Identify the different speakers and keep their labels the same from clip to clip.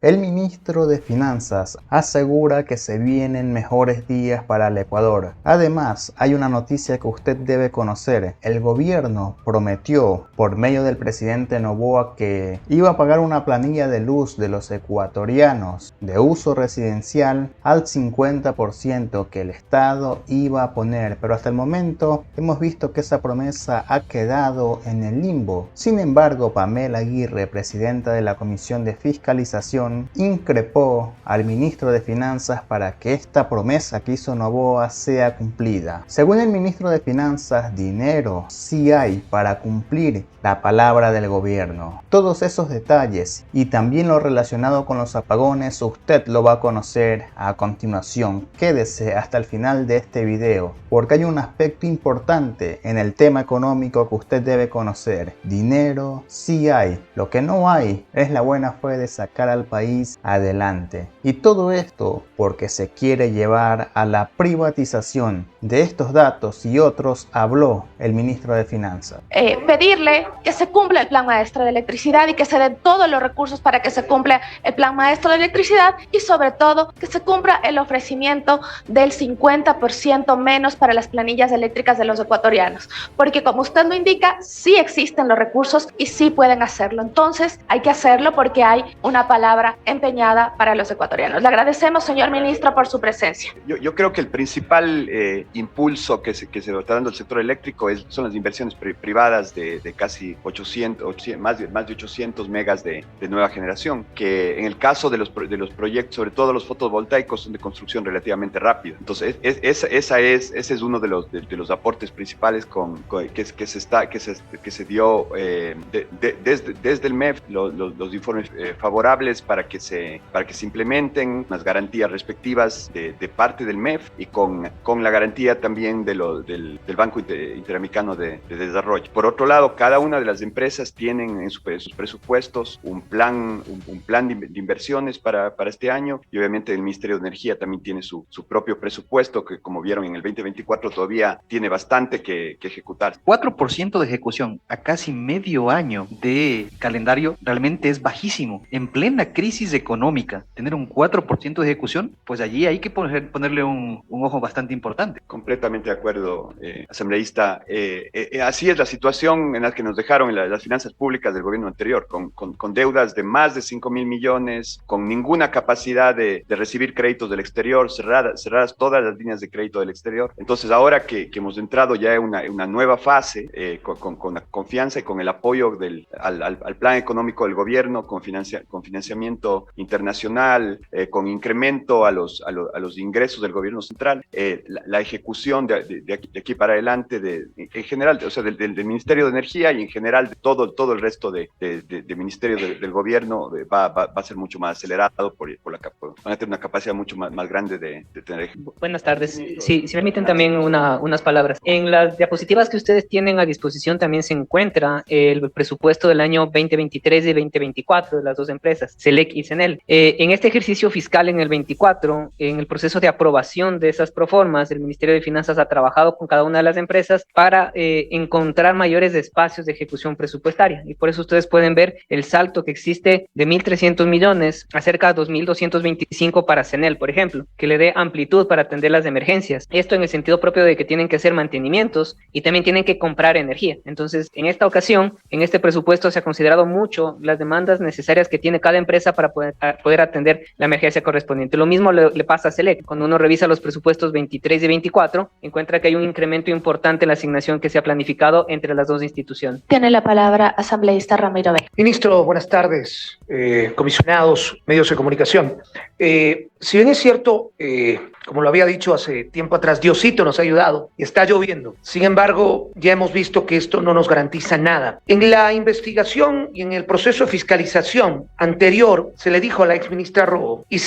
Speaker 1: El ministro de Finanzas asegura que se vienen mejores días para el Ecuador. Además, hay una noticia que usted debe conocer. El gobierno prometió por medio del presidente Noboa que iba a pagar una planilla de luz de los ecuatorianos de uso residencial al 50% que el Estado iba a poner, pero hasta el momento hemos visto que esa promesa ha quedado en el limbo. Sin embargo, Pamela Aguirre, presidenta de la Comisión de Fiscalización, increpó al ministro de Finanzas para que esta promesa que hizo Noboa sea cumplida. Según el ministro de Finanzas, dinero sí hay para cumplir la palabra del gobierno. Todos esos detalles y también lo relacionado con los apagones usted lo va a conocer a continuación. Quédese hasta el final de este video porque hay un aspecto importante en el tema económico que usted debe conocer. Dinero sí hay, lo que no hay es la buena fe de sacar al país adelante. Y todo esto porque se quiere llevar a la privatización. De estos datos y otros habló el ministro de Finanzas.
Speaker 2: Pedirle que se cumpla el plan maestro de electricidad y que se den todos los recursos para que se cumpla el plan maestro de electricidad y sobre todo que se cumpla el ofrecimiento del 50% menos para las planillas eléctricas de los ecuatorianos, porque como usted lo indica, sí existen los recursos y sí pueden hacerlo. Entonces hay que hacerlo porque hay una palabra empeñada para los ecuatorianos. Le agradecemos, señor ministro, por su presencia.
Speaker 3: Yo creo que el principal impulso que se está dando al sector eléctrico son las inversiones privadas de casi 800, más de 800 megas de nueva generación, que en el caso de los proyectos, sobre todo los fotovoltaicos, son de construcción relativamente rápida. Entonces, ese es uno de los aportes principales que se dio desde el MEF, los informes favorables para que se implementen las garantías respectivas de parte del MEF y con la garantía también del Banco Interamericano de Desarrollo. Por otro lado, cada una de las empresas tienen en sus presupuestos un plan de inversiones para este año y obviamente el Ministerio de Energía también tiene su propio presupuesto que, como vieron, en el 2024 todavía tiene bastante que ejecutar.
Speaker 4: 4% de ejecución a casi medio año de calendario realmente es bajísimo. En plena crisis económica, tener un 4% de ejecución, pues allí hay que ponerle un ojo bastante importante.
Speaker 3: Completamente de acuerdo, asambleísta. Así es la situación en la que nos dejaron las finanzas públicas del gobierno anterior, con deudas de más de 5,000 millones, con ninguna capacidad de recibir créditos del exterior, cerradas todas las líneas de crédito del exterior. Entonces, ahora que hemos entrado ya en una nueva fase, con la confianza y con el apoyo al plan económico del gobierno, con financiamiento internacional, con incremento a los ingresos del gobierno central, la ejecución de aquí para adelante, en general, o sea, del Ministerio de Energía y en general de todo el resto de ministerios del gobierno va a ser mucho más acelerado van a tener una capacidad mucho más grande de tener.
Speaker 5: Buenas tardes. Si permiten también unas palabras. En las diapositivas que ustedes tienen a disposición también se encuentra el presupuesto del año 2023 y 2024 de las dos empresas, SELEC y CENEL. En este ejercicio fiscal en el 24, en el proceso de aprobación de esas proformas, el Ministerio de Finanzas ha trabajado con cada una de las empresas para encontrar mayores espacios de ejecución presupuestaria y por eso ustedes pueden ver el salto que existe de 1.300 millones a cerca de 2.225 para CENEL, por ejemplo, que le dé amplitud para atender las emergencias. Esto en el sentido propio de que tienen que hacer mantenimientos y también tienen que comprar energía. Entonces, en esta ocasión, en este presupuesto se ha considerado mucho las demandas necesarias que tiene cada empresa para poder atender la emergencia correspondiente. Lo mismo le pasa a SELEC. Cuando uno revisa los presupuestos 23 y 24, encuentra que hay un incremento importante en la asignación que se ha planificado entre las dos instituciones.
Speaker 2: Tiene la palabra asambleísta Ramiro Vega.
Speaker 6: Ministro, buenas tardes. Comisionados, medios de comunicación. Si bien es cierto, como lo había dicho hace tiempo atrás, Diosito nos ha ayudado y está lloviendo. Sin embargo, ya hemos visto que esto no nos garantiza nada. En la investigación y en el proceso de fiscalización anterior se le dijo a la exministra Rojo y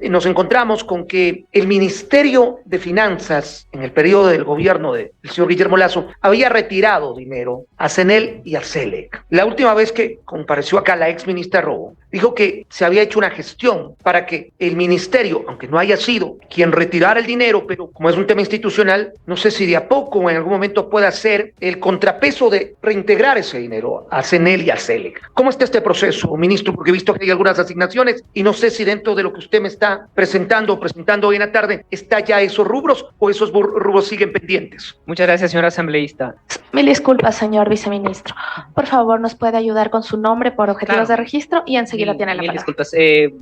Speaker 6: nos encontramos con que el Ministerio de Finanzas, en el periodo del gobierno del señor Guillermo Lasso, había retirado dinero a CENEL y a SELEC. La última vez que compareció acá la exministra Rojo, dijo que se había hecho una gestión para que el ministerio, aunque no haya sido quien retirara el dinero, pero como es un tema institucional, no sé si de a poco o en algún momento pueda ser el contrapeso de reintegrar ese dinero a CENEL y a SELEC. ¿Cómo está este proceso, ministro? Porque he visto que hay algunas asignaciones y no sé si dentro de lo que usted me está presentando hoy en la tarde está ya esos rubros o esos rubros siguen pendientes.
Speaker 5: Muchas gracias, señor asambleísta.
Speaker 2: Mil disculpas, señor viceministro. Por favor, ¿nos puede ayudar con su nombre por objetivos de registro? Y enseguida tiene la palabra.
Speaker 5: Disculpas.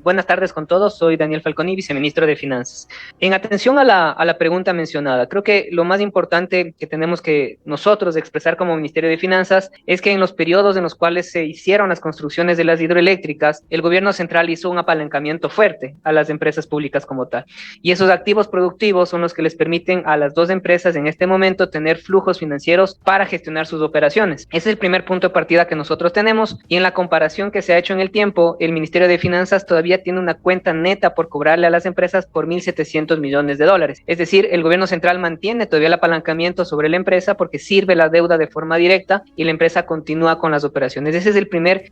Speaker 5: Buenas tardes con todos. Soy Daniel Falconi, viceministro de Finanzas. En atención a la pregunta mencionada, creo que lo más importante que tenemos que nosotros expresar como Ministerio de Finanzas es que en los periodos en los cuales se hicieron las construcciones de las hidroeléctricas, el gobierno central hizo un apalancamiento fuerte a las empresas públicas como tal. Y esos activos productivos son los que les permiten a las dos empresas en este momento tener flujos financieros para gestionar sus operaciones. Ese es el primer punto de partida que nosotros tenemos, y en la comparación que se ha hecho en el tiempo, el Ministerio de Finanzas todavía tiene una cuenta neta por cobrarle a las empresas por 1.700 millones de dólares. Es decir, el gobierno central mantiene todavía el apalancamiento sobre la empresa porque sirve la deuda de forma directa y la empresa continúa con las operaciones. Ese es el primer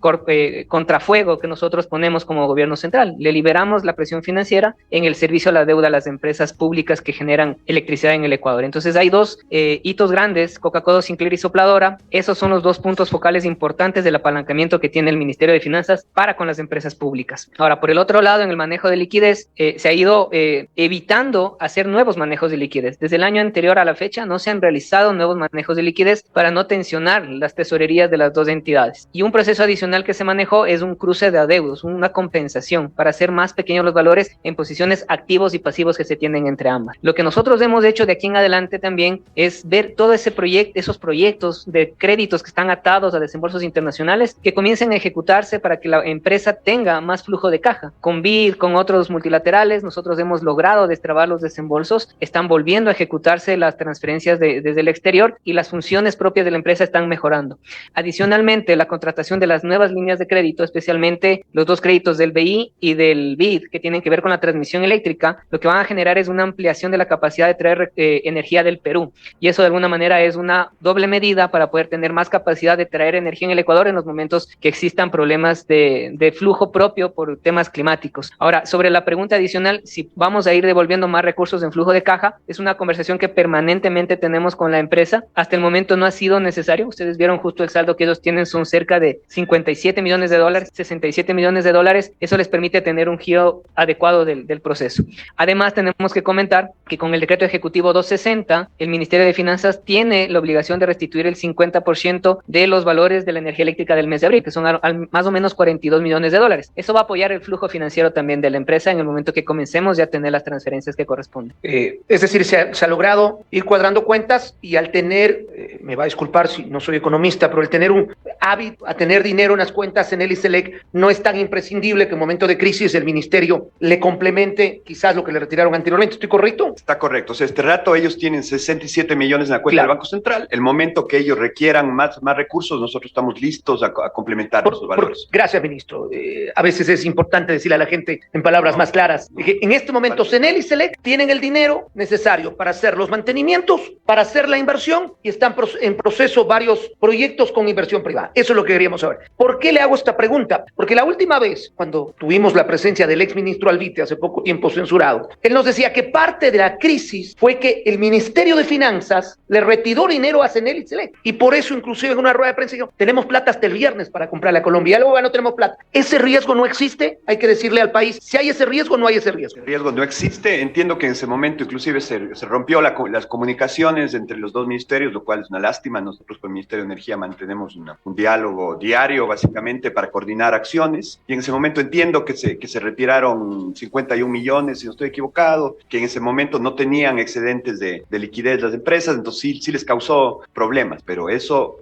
Speaker 5: contrafuego que nosotros ponemos como gobierno central. Le liberamos la presión financiera en el servicio a la deuda a las empresas públicas que generan electricidad en el Ecuador. Entonces hay dos hitos grandes, Coca-Cola, Sinclair y Sopladora. Esos son los dos puntos focales importantes del apalancamiento que tiene el Ministerio de Finanzas para con las empresas públicas. Ahora, por el otro lado, en el manejo de liquidez, se ha ido evitando hacer nuevos manejos de liquidez. Desde el año anterior a la fecha no se han realizado nuevos manejos de liquidez para no tensionar las tesorerías de las dos entidades. Y un proceso adicional que se manejó es un cruce de adeudos, una compensación para hacer más pequeños los valores en posiciones activos y pasivos que se tienen entre ambas. Lo que nosotros hemos hecho de aquí en adelante también es ver todo ese proyecto, esos proyectos de créditos que están atados a desembolsos internacionales que comiencen a ejecutarse para que la empresa tenga más flujo de caja. Con BID, con otros multilaterales, nosotros hemos logrado destrabar los desembolsos, están volviendo a ejecutarse las transferencias desde el exterior y las funciones propias de la empresa están mejorando. Adicionalmente, la contratación de las nuevas líneas de crédito, especialmente los dos créditos del BI y del BID, que tienen que ver con la transmisión eléctrica, lo que van a generar es una ampliación de la capacidad de traer energía del Perú. Y eso de alguna manera es una doble medida para poder tener más capacidad de traer energía en el Ecuador en los momentos que existan problemas de flujo propio por temas climáticos. Ahora, sobre la pregunta adicional, si vamos a ir devolviendo más recursos en flujo de caja, es una conversación que permanentemente tenemos con la empresa. Hasta el momento no ha sido necesario. Ustedes vieron justo el saldo que ellos tienen, son cerca de 57 millones de dólares, 67 millones de dólares. Eso les permite tener un giro adecuado del proceso. Además, tenemos que comentar que con el decreto ejecutivo 260, el Ministerio de Finanzas tiene la obligación de restituir el 50% de los valores de la energía eléctrica del mes de abril, que son más o menos 42 millones de dólares. Eso va a apoyar el flujo financiero también de la empresa en el momento que comencemos ya a tener las transferencias que corresponden.
Speaker 6: Es decir, se ha logrado ir cuadrando cuentas y al tener, me va a disculpar si no soy economista, pero el tener un hábito a tener dinero en las cuentas en el ICELEC no es tan imprescindible que en momento de crisis el ministerio le complemente quizás lo que le retiraron anteriormente. ¿Estoy correcto?
Speaker 3: Está correcto. O sea, este rato ellos tienen 67 millones en la cuenta del Banco Central. El momento que ellos requieran más recursos, nosotros estamos listos a complementar esos valores.
Speaker 6: Gracias, ministro. A veces es importante decirle a la gente en palabras más claras que en este momento CENEL y SELEC tienen el dinero necesario para hacer los mantenimientos, para hacer la inversión y están en proceso varios proyectos con inversión privada. Eso es lo que queríamos saber. ¿Por qué le hago esta pregunta? Porque la última vez, cuando tuvimos la presencia del exministro Alvite, hace poco tiempo censurado, él nos decía que parte de la crisis fue que el Ministerio de Finanzas le retiró dinero a CENEL y SELEC. Y por eso, inclusive en una rueda de prensa, dijo, tenemos plata hasta el viernes para comprarle a Colombia. Y luego ya no tenemos plata. ¿Ese riesgo no existe? Hay que decirle al país si hay ese riesgo o no hay ese riesgo.
Speaker 3: El riesgo no existe. Entiendo que en ese momento inclusive se rompió las comunicaciones entre los dos ministerios, lo cual es una lástima. Nosotros con el Ministerio de Energía mantenemos un diálogo diario, básicamente, para coordinar acciones. Y en ese momento entiendo que se retiraron 51 millones, si no estoy equivocado, que en ese momento no tenían excedentes de liquidez las empresas, entonces sí les causó problemas. Pero eso,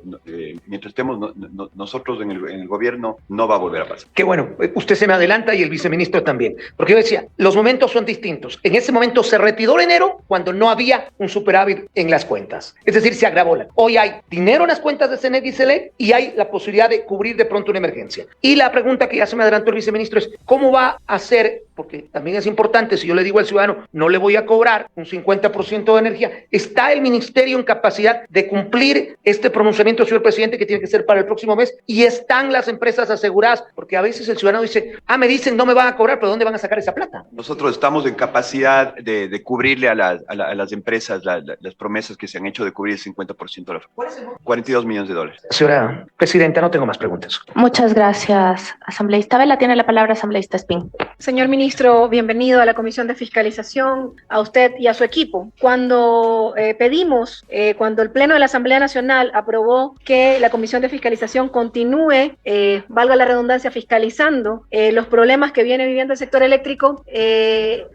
Speaker 3: mientras estemos nosotros en el gobierno, no va a volver a pasar.
Speaker 6: Qué bueno, usted se me adelanta y el viceministro también, porque yo decía, los momentos son distintos. En ese momento se retiró dinero cuando no había un superávit en las cuentas, es decir, se agravó. Hoy hay dinero en las cuentas de CENEL y SELEC y hay la posibilidad de cubrir de pronto una emergencia. Y la pregunta que ya se me adelantó el viceministro es, ¿cómo va a ser porque también es importante, si yo le digo al ciudadano, no le voy a cobrar un 50% de energía, ¿está el ministerio en capacidad de cumplir este pronunciamiento, señor presidente, que tiene que ser para el próximo mes? Y están las empresas aseguradas, porque a veces el ciudadano dice, me dicen no me van a cobrar, pero ¿dónde van a sacar esa plata?
Speaker 3: Nosotros estamos en capacidad de cubrirle a las empresas las promesas que se han hecho de cubrir el 50% de la factura. $42 millones.
Speaker 6: Señora presidenta, no tengo más preguntas.
Speaker 2: Muchas gracias, asambleísta Vela. Tiene la palabra asambleísta Espín.
Speaker 7: Señor ministro, bienvenido a la Comisión de Fiscalización, a usted y a su equipo. Cuando cuando el Pleno de la Asamblea Nacional aprobó que la Comisión de Fiscalización continúe, valga la redundancia, fiscalizando los problemas que viene viviendo el sector eléctrico,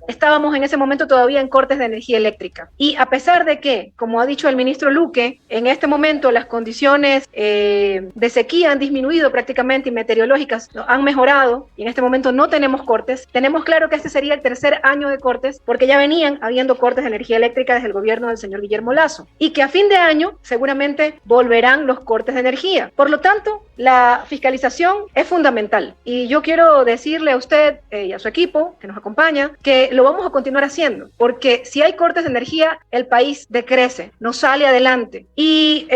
Speaker 7: estábamos en ese momento todavía en cortes de energía eléctrica. Y a pesar de que, como ha dicho el ministro Luque, en este momento las condiciones de sequía han disminuido prácticamente y meteorológicas han mejorado, y en este momento no tenemos cortes, tenemos claro que este sería el tercer año de cortes, porque ya venían habiendo cortes de energía eléctrica desde el gobierno del señor Guillermo Lasso, y que a fin de año seguramente volverán los cortes de energía. Por lo tanto, la fiscalización es fundamental, y yo quiero decirle a usted y a su equipo que nos acompaña que lo vamos a continuar haciendo, porque si hay cortes de energía, el país decrece, no sale adelante, y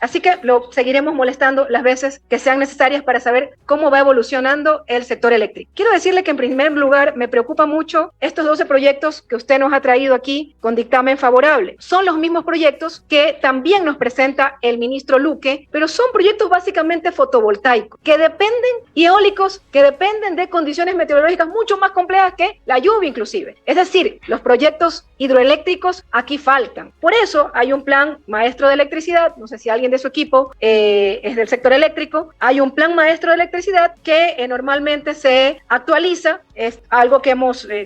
Speaker 7: así que lo seguiremos molestando las veces que sean necesarias para saber cómo va evolucionando el sector eléctrico. Quiero decirle que en primer lugar me preocupa mucho estos 12 proyectos que usted nos ha traído aquí con dictamen favorable. Son los mismos proyectos que también nos presenta el ministro Luque, pero son proyectos básicamente fotovoltaicos, que dependen, y eólicos, que dependen de condiciones meteorológicas mucho más complejas que la lluvia inclusive. Es decir, los proyectos hidroeléctricos aquí faltan. Por eso hay un plan maestro de electricidad, no sé si alguien de su equipo es del sector eléctrico, hay un plan maestro de electricidad que normalmente se actualiza, es algo que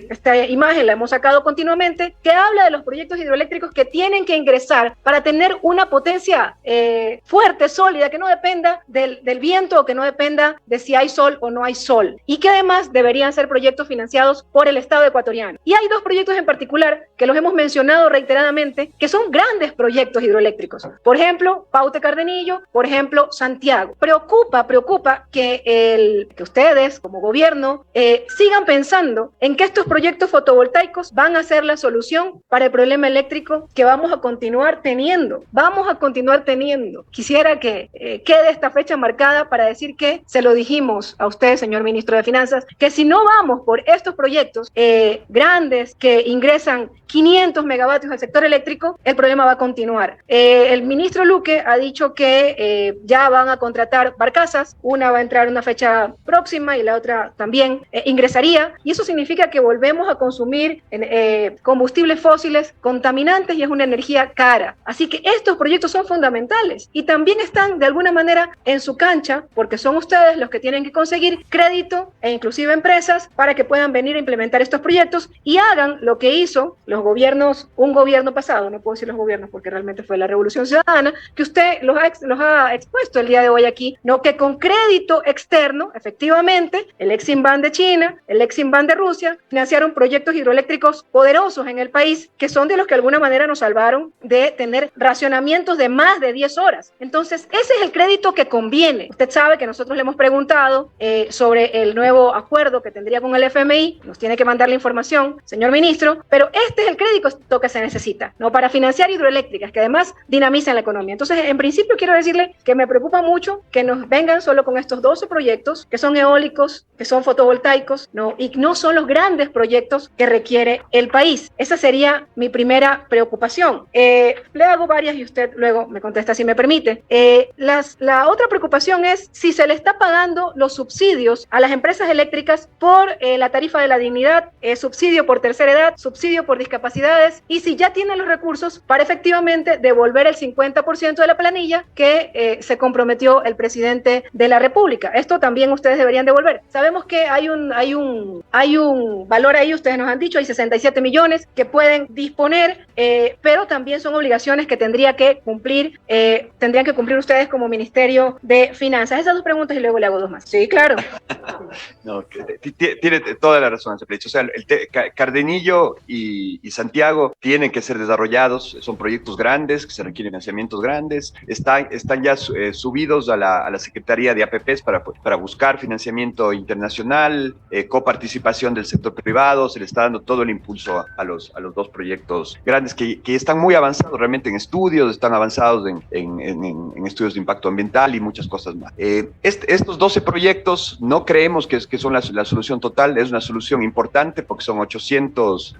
Speaker 7: esta imagen la hemos sacado continuamente, que habla de los proyectos hidroeléctricos que tienen que ingresar para tener una potencia fuerte, sólida, que no dependa del viento o que no dependa de si hay sol o no hay sol, y que además deberían ser proyectos financiados por el Estado ecuatoriano. Y hay dos proyectos en particular que los hemos mencionado reiteradamente, que son grandes proyectos hidroeléctricos. Por ejemplo, Paute Cardenillo, por ejemplo, Santiago. Preocupa que ustedes como gobierno sigan pensando en que estos proyectos fotovoltaicos van a ser la solución para el problema eléctrico que vamos a continuar teniendo. Quisiera que quede esta fecha marcada para decir que se lo dijimos a usted, señor ministro de Finanzas, que si no vamos por estos proyectos grandes que ingresan 500 megavatios al sector eléctrico, el problema va a continuar. El ministro Luque ha dicho que ya van a contratar barcazas, una va a entrar en una fecha próxima y la otra también ingresaría, y eso significa que volvemos a consumir combustibles fósiles contaminantes y es una energía cara. Así que estos proyectos son fundamentales y también están de alguna manera en su cancha, porque son ustedes los que tienen que conseguir crédito e inclusive empresas para que puedan venir a implementar estos proyectos y hagan lo que hizo un gobierno pasado, no puedo decir los gobiernos porque realmente fue la Revolución Ciudadana, que usted los ha expuesto el día de hoy aquí, ¿no? Que con crédito externo, efectivamente, el Eximbank de China, el Eximbank de Rusia, financiaron proyectos hidroeléctricos poderosos en el país, que son de los que de alguna manera nos salvaron de tener racionamientos de más de 10 horas. Entonces, ese es el crédito que conviene. Usted sabe que nosotros le hemos preguntado sobre el nuevo acuerdo que tendría con el FMI, nos tiene que mandar la información, señor ministro, pero este es el crédito que se necesita, ¿no? Para financiar hidroeléctricas, que además dinamizan la economía. Entonces, en principio, quiero decirle que me preocupa mucho que nos vengan solo con estos 12 proyectos, que son eólicos, que son fotovoltaicos, ¿no? Y no son los grandes proyectos que requiere el país. Esa sería mi primera preocupación. Le hago varias y usted luego me contesta si me permite. La otra preocupación es si se le está pagando los subsidios a las empresas eléctricas por la tarifa de la dignidad, subsidio por tercera edad, subsidio por discapacidades, y si ya tienen los recursos para efectivamente devolver el 50% de la planilla que se comprometió el presidente de la República. Esto también ustedes deberían devolver. Sabemos que hay un valor ahí, ustedes nos han dicho, hay 67 millones que pueden disponer pero también son obligaciones que tendrían que cumplir ustedes como Ministerio de Finanzas. Esas dos preguntas y luego le hago dos más. Sí, claro.
Speaker 3: No, tiene toda la razón ese pleito. O sea, Cardenillo y Santiago tienen que ser desarrollados, son proyectos grandes que se requieren financiamientos grandes, están ya subidos a la Secretaría de APPs para buscar financiamiento internacional, coparticipación del sector privado, se le está dando todo el impulso a los dos proyectos grandes que están muy avanzados realmente en estudios, están avanzados en estudios de impacto ambiental y muchas cosas más. Estos 12 proyectos no creemos que son la solución total, es una solución importante porque son 800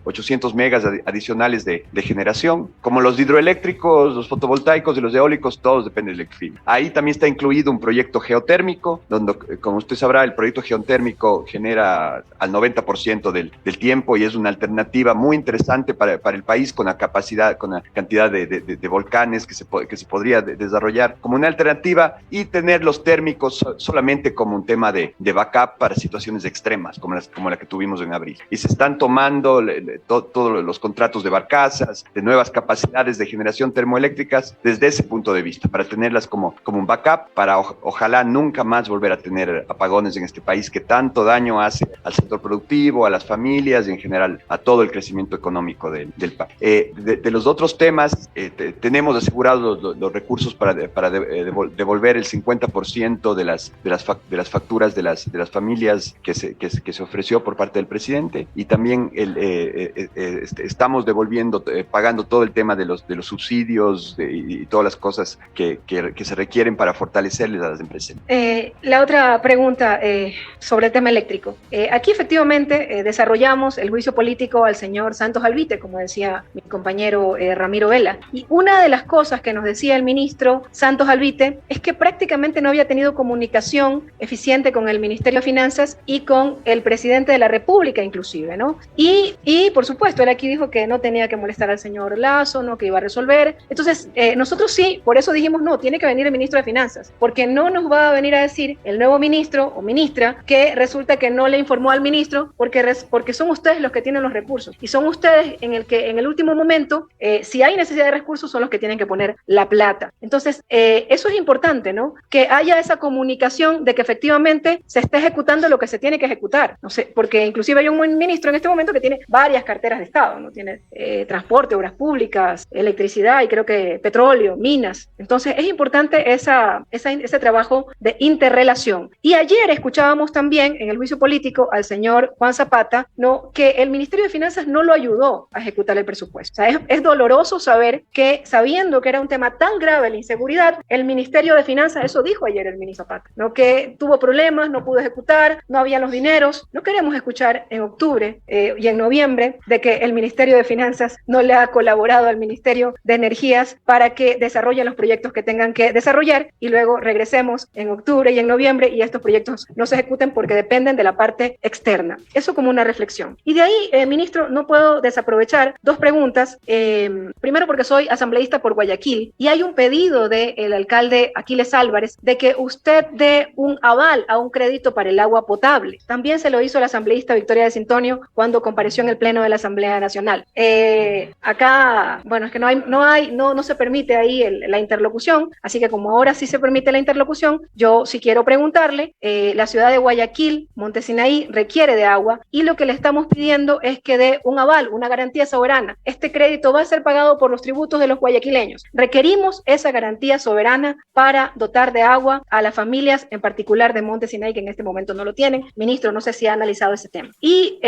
Speaker 3: megas adicionales de generación. Como los hidroeléctricos, los fotovoltaicos y los eólicos, todos dependen del clima. Ahí también está incluido un proyecto geotérmico, donde, como usted sabrá, el proyecto geotérmico genera al 90% del tiempo y es una alternativa muy interesante para el país con la cantidad de volcanes que se podría desarrollar como una alternativa y tener los térmicos solamente como un tema de backup para situaciones extremas como la que tuvimos en abril. Y se están tomando todos los contratos de barcazas, de nuevas capacidades de generación termoeléctricas desde ese punto de vista, para tenerlas como un backup, para ojalá nunca más volver a tener apagones en este país que tanto daño hace al sector productivo, a las familias y en general a todo el crecimiento económico del país. De los otros temas, tenemos asegurados los recursos para devolver el 50% de las facturas de las familias que se ofreció por parte del presidente, y también estamos pagando todo el tema de los subsidios y todas las cosas que se requieren para fortalecerles a las empresas.
Speaker 7: La otra pregunta sobre el tema eléctrico. Aquí efectivamente desarrollamos el juicio político al señor Santos Alvite, como decía mi compañero Ramiro Vela, y una de las cosas que nos decía el ministro Santos Alvite es que prácticamente no había tenido comunicación eficiente con el Ministerio de Finanzas y con el presidente de la República inclusive, ¿no? Y por supuesto, él aquí dijo que no tenía que molestar al señor Lazo, ¿no? Que iba a resolver. Entonces, nosotros sí, por eso dijimos, no, tiene que venir el ministro de Finanzas, porque no nos va a venir a decir el nuevo ministro o ministra que resulta que no le informó al ministro porque son ustedes los que tienen los recursos y son ustedes en el último momento, si hay necesidad de recursos, son los que tienen que poner la plata. Entonces, eso es importante, ¿no? Que haya esa comunicación de que efectivamente se está ejecutando lo que se tiene que ejecutar. No sé, porque inclusive hay un ministro en este momento que tiene varias carteras de Estado, ¿no? Tiene transporte, obras públicas, electricidad y creo que petróleo, minas. Entonces, es importante ese trabajo de interrelación. Y ayer escuchábamos también en el juicio político al señor Juan Zapata, ¿no? Que el Ministerio de Finanzas no lo ayudó a ejecutar el presupuesto. O sea, es doloroso saber que, sabiendo que era un tema tan grave la inseguridad, el Ministerio de Finanzas, eso dijo ayer el ministro Zapata, ¿no? Que tuvo problemas, no pudo ejecutar, no había los dineros. No queremos escuchar en octubre y en noviembre de que el Ministerio de Finanzas no le ha colaborado al Ministerio de Energías para que desarrollen los proyectos que tengan que desarrollar y luego regresemos en octubre y en noviembre y estos proyectos no se ejecuten porque dependen de la parte externa. Eso como una reflexión. Y de ahí, ministro, no puedo desaprovechar dos preguntas. Primero porque soy asambleísta por Guayaquil y hay un pedido del alcalde Aquiles Álvarez de que usted dé un aval a un crédito para el agua potable. También se lo hizo la asambleísta Victoria de Sintonio cuando compareció en el Pleno de la Asamblea Nacional. Acá, bueno, es que no se permite ahí la interlocución, así que como ahora sí se permite la interlocución, yo sí quiero preguntarle, la ciudad de Guayaquil, Monte Sinaí, requiere de agua y lo que le estamos pidiendo es que dé un aval, una garantía soberana. Este crédito va a ser pagado por los tributos de los guayaquileños. Requerimos esa garantía soberana para dotar de agua a las familias, en particular de Monte Sinaí, que en este momento no lo tienen. Ministro, no sé si ha analizado ese tema. Y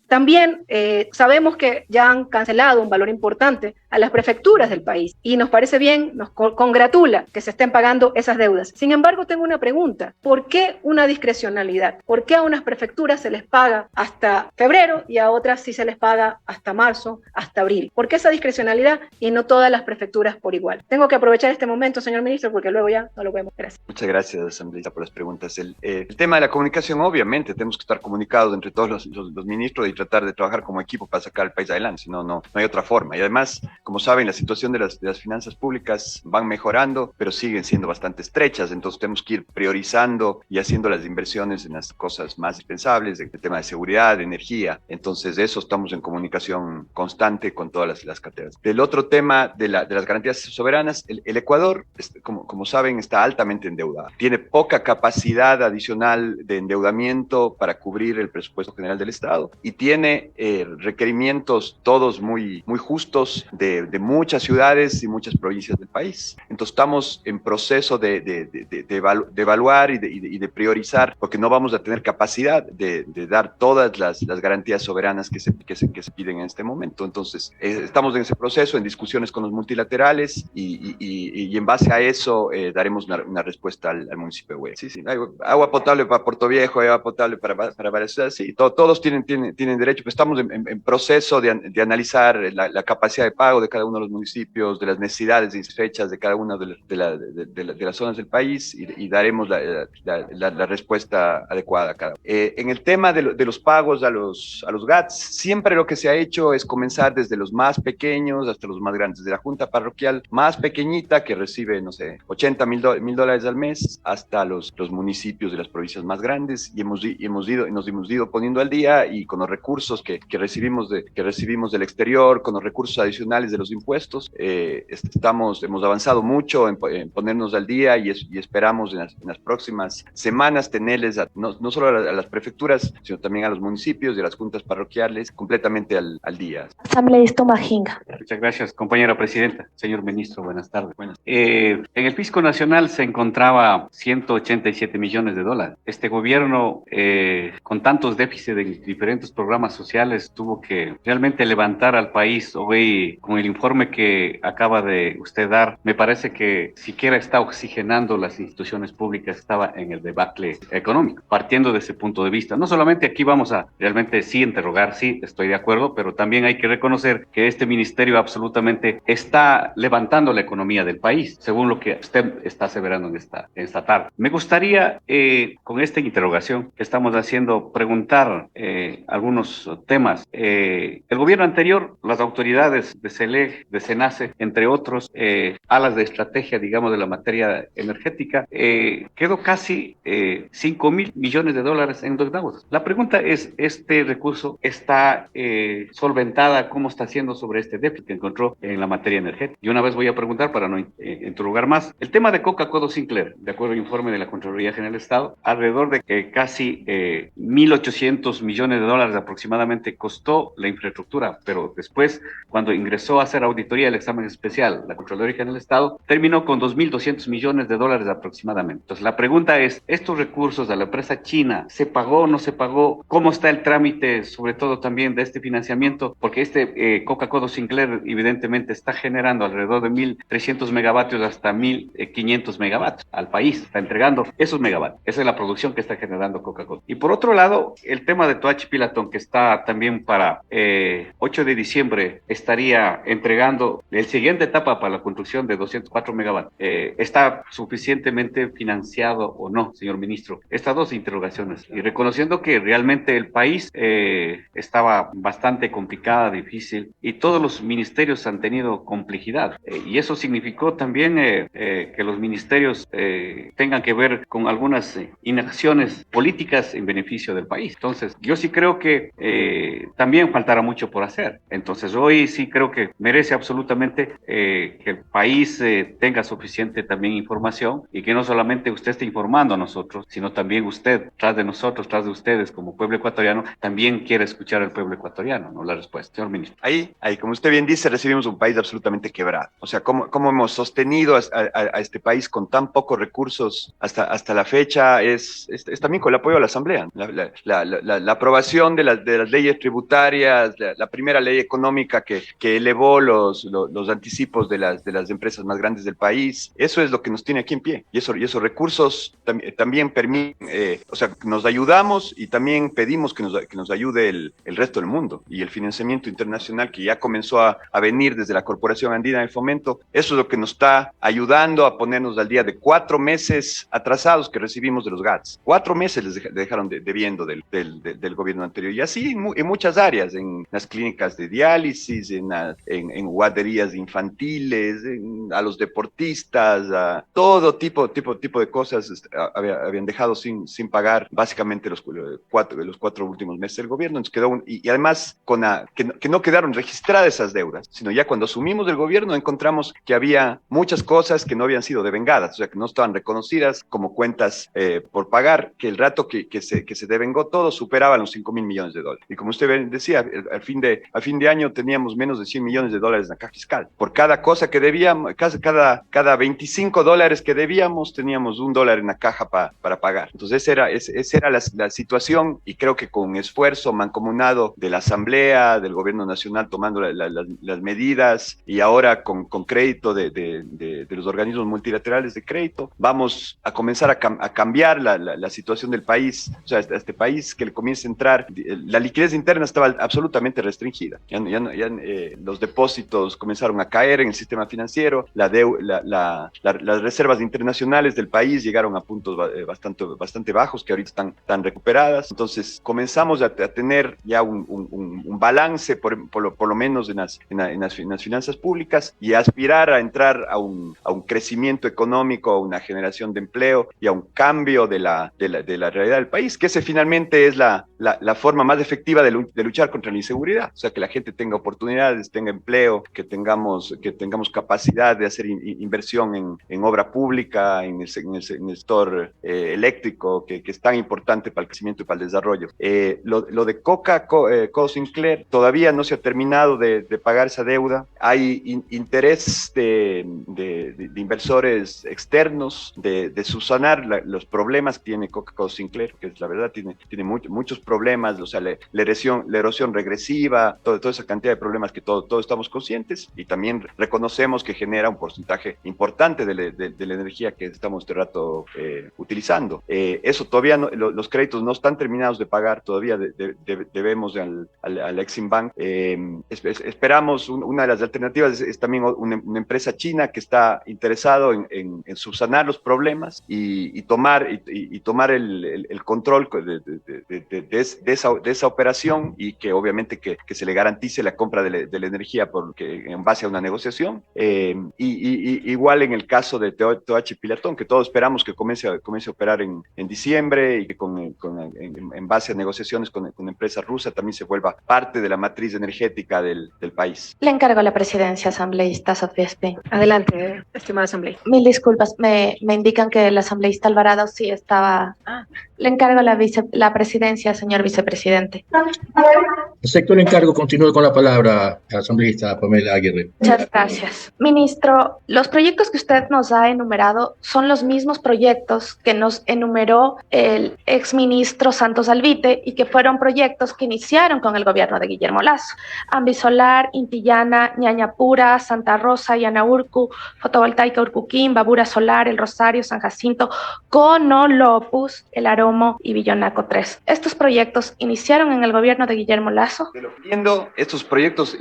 Speaker 7: también sabemos que ya han cancelado un valor importante a las prefecturas del país y nos parece bien, nos congratula que se estén pagando esas deudas. Sin embargo, tengo una pregunta. ¿Por qué una discrecionalidad? ¿Por qué a unas prefecturas se les paga hasta febrero y a otras sí se les paga hasta marzo, hasta abril? ¿Por qué esa discrecionalidad y no todas las prefecturas por igual? Tengo que aprovechar este momento, señor ministro, porque luego ya no lo podemos. Gracias.
Speaker 3: Muchas gracias, asambleísta, por las preguntas. El tema de la comunicación, obviamente, tenemos que estar comunicados entre todos los ministros y tratar de trabajar como equipo para sacar al país adelante, si no hay otra forma. Y además, como saben, la situación de las finanzas públicas van mejorando, pero siguen siendo bastante estrechas, entonces tenemos que ir priorizando y haciendo las inversiones en las cosas más indispensables, el tema de seguridad, de energía. Entonces, de eso estamos en comunicación constante con todas las carteras. Del otro tema de las garantías soberanas, el Ecuador, como saben, está altamente endeudado. Tiene poca capacidad adicional de endeudamiento para cubrir el presupuesto general del Estado y tiene requerimientos todos muy justos de muchas ciudades y muchas provincias del país. Entonces, estamos en proceso de evaluar y de priorizar, porque no vamos a tener capacidad de dar todas las garantías soberanas que se piden en este momento. Entonces, estamos en ese proceso, en discusiones con los multilaterales y en base a eso daremos una respuesta al municipio de Huella. Sí, agua potable para Puerto Viejo, agua potable para varias ciudades, sí, todos tienen derecho, pero estamos en proceso de analizar la capacidad de pago de cada uno de los municipios, de las necesidades y fechas de cada una de las zonas del país y daremos la respuesta adecuada a cada uno. En el tema de los pagos a los GATS, siempre lo que se ha hecho es comenzar desde los más pequeños hasta los más grandes, desde la junta parroquial más pequeñita que recibe, no sé, $80,000 al mes, hasta los municipios de las provincias más grandes, y nos hemos ido poniendo al día, y con los recursos que recibimos del exterior, con los recursos adicionales de los impuestos, hemos avanzado mucho en ponernos al día y esperamos en las próximas semanas tenerles no solo a las prefecturas, sino también a los municipios y a las juntas parroquiales completamente al día.
Speaker 2: Asambleísta Majinga.
Speaker 8: Muchas gracias, compañera presidenta. Señor ministro, buenas tardes. En el fisco nacional se encontraba $187 millones. Este gobierno, con tantos déficits en diferentes programas sociales, tuvo que realmente levantar al país. Hoy, con el informe que acaba de usted dar, me parece que siquiera está oxigenando las instituciones públicas, estaba en el debacle económico. Partiendo de ese punto de vista, no solamente aquí vamos a realmente sí interrogar, sí, estoy de acuerdo, pero también hay que reconocer que este ministerio absolutamente está levantando la economía del país, según lo que usted está aseverando en esta tarde. Me gustaría, con esta interrogación que estamos haciendo, preguntar algunos temas. El gobierno anterior, las autoridades de SELEC, de SENACE, entre otros, alas de estrategia, digamos, de la materia energética, quedó casi $5,000 millones endeudados. La pregunta es, ¿este recurso está solventada? ¿Cómo está haciendo sobre este déficit que encontró en la materia energética? Y una vez voy a preguntar, para no interrogar más, el tema de Coca-Cola Sinclair, de acuerdo al informe de la Contraloría General del Estado, alrededor de casi $1,800 millones aproximadamente costó la infraestructura, pero después, cuando ingresó a hacer auditoría, el examen especial, la Contraloría General del Estado, terminó con $2,200 millones aproximadamente. Entonces, la pregunta es, ¿estos recursos a la empresa china se pagó o no se pagó? ¿Cómo está el trámite, sobre todo también de este financiamiento? Porque Coca-Cola Sinclair evidentemente está generando alrededor de 1,300 megavatios hasta 1,500 megavatios al país, está entregando esos megavatios. Esa es la producción que está generando Coca-Cola. Y por otro lado, el tema de Toachi Pilatón, que está también para 8 de diciembre, estaría entregando la siguiente etapa para la construcción de 204 megavatios. ¿Está suficientemente financiado o no, señor ministro? Estas dos interrogaciones. Y reconociendo que realmente el país estaba bastante complicada, difícil, y todos los ministerios han tenido complejidad. Y eso significó también que los ministerios tengan que ver con algunas inacciones políticas en beneficio del país. Entonces, yo sí creo que también faltará mucho por hacer. Entonces, hoy sí creo que merece absolutamente que el país tenga suficiente también información, y que no solamente usted esté informando a nosotros, sino también usted, tras de nosotros, tras de ustedes como pueblo ecuatoriano, también quiere escuchar al pueblo ecuatoriano, ¿no? La respuesta, señor ministro.
Speaker 3: Ahí, como usted bien dice, recibimos un país absolutamente quebrado. O sea, ¿cómo hemos sostenido a este país con tan pocos recursos hasta la fecha? Es también con el apoyo a la Asamblea. La aprobación de las leyes tributarias, la primera ley económica que elevó los anticipos de las empresas más grandes del país. Eso es lo que nos tiene aquí en pie. Y esos recursos también permiten, o sea, nos ayudamos, y también pedimos que nos ayude el resto del mundo. Y el financiamiento internacional que ya comenzó a venir desde la Corporación Andina de Fomento, eso es lo que nos está ayudando a ponernos al día de 4 meses atrasados que recibimos de los GATS. 4 meses les dejaron debiendo del gobierno anterior. Y así en muchas áreas, en las clínicas de diálisis, en en guarderías infantiles, a los deportistas, a todo tipo de cosas habían dejado sin pagar básicamente los cuatro últimos meses del gobierno. Entonces y además que no quedaron registradas esas deudas, sino ya cuando asumimos el gobierno encontramos que había muchas cosas que no habían sido devengadas, o sea, que no estaban reconocidas como cuentas por pagar, que el rato que se devengó todo superaban los 5.000 millones de dólares. Y como usted decía, al fin de año teníamos menos de 100 millones de dólares en la caja fiscal. Por cada cosa que debíamos, cada 25 dólares que debíamos, teníamos $1 en la caja para pagar. Entonces esa era la situación, y creo que con esfuerzo mancomunado de la Asamblea, del Gobierno Nacional tomando las medidas, y ahora con crédito de los organismos multilaterales de crédito, vamos a comenzar a cambiar la situación del país. O sea, este país que le comience a entrar, la liquidez interna estaba absolutamente restringida. Los depósitos comenzaron a caer en el sistema financiero, las reservas internacionales del país llegaron a puntos bastante bajos que ahorita están recuperadas. Entonces comenzamos a tener ya un balance, por lo menos en las finanzas públicas, y a aspirar a entrar a un crecimiento económico, a una generación de empleo y a un cambio de la realidad del país, que ese finalmente es la forma más efectiva de luchar contra la inseguridad. O sea, que la gente tenga oportunidades, tenga empleo, que tengamos capacidad de hacer inversión en obra pública, en el sector eléctrico, que es tan importante para el crecimiento y para el desarrollo. Lo de Coca-Cola Sinclair todavía no se ha terminado de pagar esa deuda. Hay interés de inversores externos de subsanar los problemas que tiene Coca-Cola Sinclair, que la verdad tiene muchos problemas, o sea, la erosión regresiva, toda esa cantidad de problemas que todos estamos conscientes, y también reconocemos que genera un porcentaje importante de la energía que estamos este rato utilizando. Eso todavía los créditos no están terminados de pagar, todavía debemos al Exim Bank. Esperamos, una de las alternativas es también una empresa china que está interesado en subsanar los problemas y tomar el control de esa operación, y que obviamente que se le garantice la compra de la energía en base a una negociación. Igual en el caso de TOH Pilatón, que todos esperamos que comience a operar en diciembre, y que en base a negociaciones con empresas rusas también se vuelva parte de la matriz energética del país.
Speaker 2: Le encargo la presidencia, asambleísta Sofía Espín.
Speaker 7: Adelante, estimada asamblea.
Speaker 2: Mil disculpas, me indican que el asambleísta Alvarado sí estaba... Le encargo la presidencia, señor vicepresidente.
Speaker 9: Acepto el encargo. Continúe con la palabra, asambleísta Pamela Aguirre.
Speaker 2: Muchas gracias. Ministro, los proyectos que usted nos ha enumerado son los mismos proyectos que nos enumeró el exministro Santos Alvite, y que fueron proyectos que iniciaron con el gobierno de Guillermo Lasso. Ambisolar, Intillana, Ñañapura, Santa Rosa, Yanaurcu, Fotovoltaica Urcuquín, Babura Solar, El Rosario, San Jacinto, Conolopus, El Aromo y Villonaco 3. Estos proyectos iniciaron en el gobierno de Guillermo Lasso.
Speaker 3: Viendo estos proyectos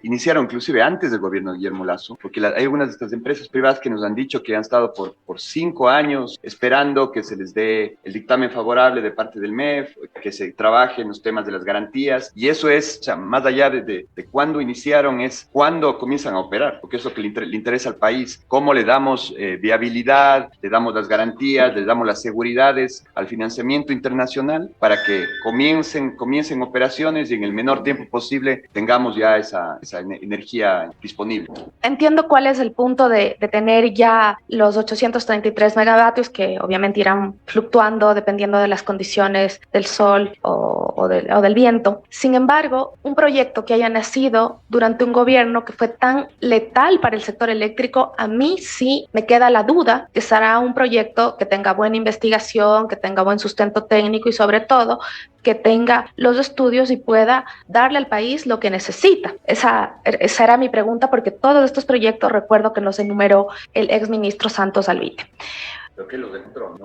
Speaker 3: iniciaron inclusive antes del gobierno de Guillermo Lasso, porque hay algunas de estas empresas privadas que nos han dicho que han estado por 5 años esperando que se les dé el dictamen favorable de parte del MEF, que se trabaje en los temas de las garantías, y eso es, o sea, más allá de cuándo iniciaron, es cuándo comienzan a operar, porque eso es lo que le interesa al país, cómo le damos viabilidad, le damos las garantías, le damos las seguridades al financiamiento internacional para que comiencen operaciones y en el menor tiempo posible tengamos ya esa energía disponible.
Speaker 2: Entiendo cuál es el punto de tener ya los 833 megavatios, que obviamente irán fluctuando dependiendo de las condiciones del sol o del viento. Sin embargo, un proyecto que haya nacido durante un gobierno que fue tan letal para el sector eléctrico, a mí sí me queda la duda que será un proyecto que tenga buena investigación, que tenga buen sustento técnico y sobre todo que tenga los estudios y pueda darle al país lo que necesita. Esa era mi pregunta, porque todos estos proyectos recuerdo que nos enumeró el exministro Santos Alvite.
Speaker 3: ¿Pero qué los encontró?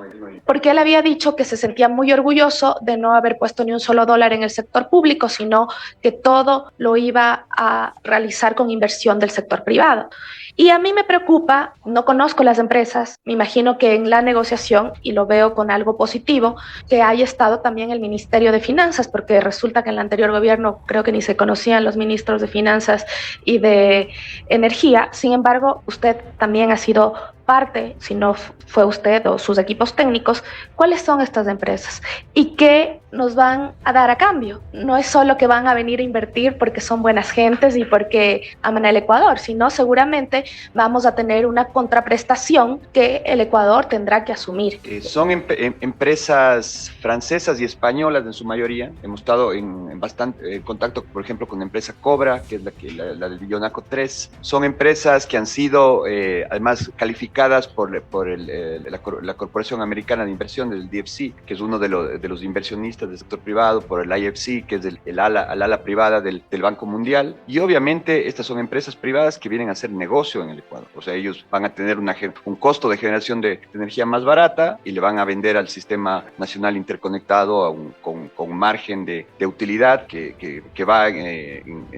Speaker 2: Porque él había dicho que se sentía muy orgulloso de no haber puesto ni un solo dólar en el sector público, sino que todo lo iba a realizar con inversión del sector privado. Y a mí me preocupa, no conozco las empresas, me imagino que en la negociación, y lo veo con algo positivo, que haya estado también el Ministerio de Finanzas, porque resulta que en el anterior gobierno creo que ni se conocían los ministros de Finanzas y de Energía. Sin embargo, usted también ha sido parte, si no fue usted o sus equipos técnicos, cuáles son estas empresas y qué nos van a dar a cambio. No es solo que van a venir a invertir porque son buenas gentes y porque aman al Ecuador, sino seguramente vamos a tener una contraprestación que el Ecuador tendrá que asumir.
Speaker 3: Son empresas francesas y españolas en su mayoría. Hemos estado en bastante contacto, por ejemplo, con la empresa Cobra, que es la del Billonaco 3. Son empresas que han sido además calificadas por la Corporación Americana de Inversión, del DFC, que es uno de los inversionistas del sector privado, por el IFC, que es el ala privada del Banco Mundial. Y obviamente estas son empresas privadas que vienen a hacer negocio en el Ecuador. O sea, ellos van a tener un costo de generación de energía más barata y le van a vender al sistema nacional interconectado con un margen de utilidad que va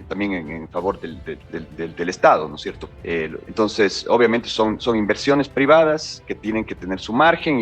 Speaker 3: también en favor del Estado, ¿no es cierto? Entonces, obviamente son inversiones privadas que tienen que tener su margen